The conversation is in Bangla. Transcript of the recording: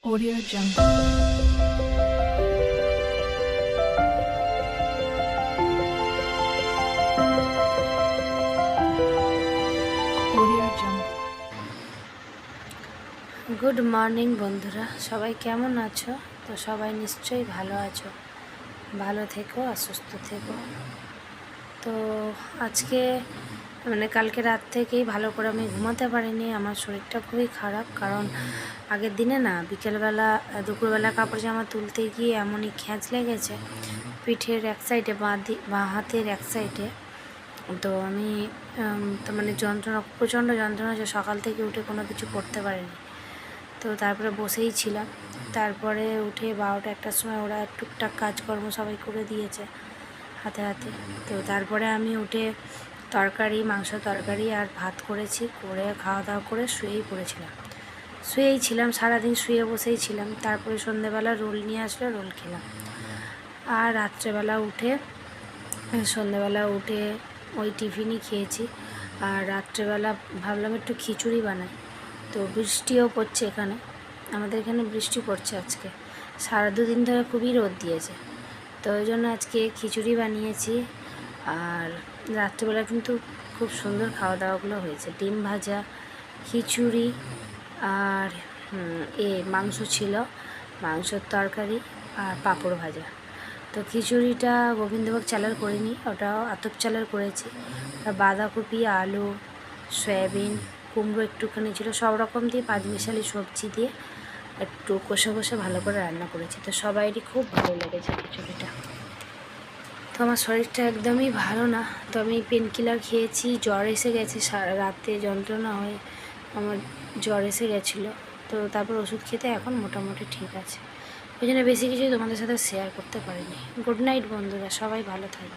Audio Jungle. Audio Jungle. Good morning বন্ধুরা, সবাই কেমন আছো? তো সবাই নিশ্চয়ই ভালো আছো, ভালো থেকো আর সুস্থ থেকো। তো আজকে কালকে রাত থেকেই ভালো করে আমি ঘুমাতে পারিনি। আমার শরীরটা খুবই খারাপ, কারণ আগের দিনে না বিকেলবেলা দুপুরবেলা কাপড় জামা তুলতে গিয়ে এমনই খ্যাঁচ লেগেছে পিঠের এক সাইডে, বাঁ হাতের এক সাইডে। তো আমি যন্ত্রণা, প্রচণ্ড যন্ত্রণা, যে সকাল থেকে উঠে কোনো কিছু করতে পারিনি। তো তারপরে বসেই ছিলাম। তারপরে উঠে 12টা 1টার সময় ওরা টুকটাক কাজকর্ম সবাই করে দিয়েছে হাতে হাতে। তো তারপরে আমি উঠে মাংস তরকারি আর ভাত করেছি, করে খাওয়া দাওয়া করে শুয়েই ছিলাম সারাদিন, শুয়ে বসেই ছিলাম। তারপরে সন্ধেবেলা রোল নিয়ে আসলো, রোল খেলাম। আর সন্ধেবেলা উঠে ওই টিফিনই খেয়েছি। আর রাত্রেবেলা ভাবলাম একটু খিচুড়ি বানাই। তো বৃষ্টিও পড়ছে এখানে, আমাদের এখানে বৃষ্টি পড়ছে আজকে। সারা দুদিন ধরে খুবই রোদ দিয়েছে, তো ওই জন্য আজকে খিচুড়ি বানিয়েছি। আর রাত্রেবেলা কিন্তু খুব সুন্দর খাওয়া দাওয়াগুলো হয়েছে, ডিম ভাজা, খিচুড়ি আর মাংস ছিল, মাংসর তরকারি আর পাঁপড় ভাজা। তো খিচুড়িটা গোবিন্দভোগ চালের করিনি, ওটাও আতপ চালের করেছি। আর বাঁধাকপি, আলু, সয়াবিন, কুমড়ো একটুখানি ছিল, সব রকম দিয়ে পাঁচমিশালি সবজি দিয়ে একটু কষে কষে ভালো করে রান্না করেছি। তো সবাইরই খুব ভালো লেগেছে খিচুড়িটা। তো আমার শরীরটা একদমই ভালো না, তো আমি পেন কিলার খেয়েছি, জ্বর এসে গেছে, সারা রাতে যন্ত্রণা হয়ে আমার জ্বর এসে গেছিলো। তো তারপর ওষুধ খেতে এখন মোটামুটি ঠিক আছে। ওই জন্য বেশি কিছুই তোমাদের সাথে শেয়ার করতে পারিনি। গুড নাইট বন্ধুরা, সবাই ভালো থাকবে।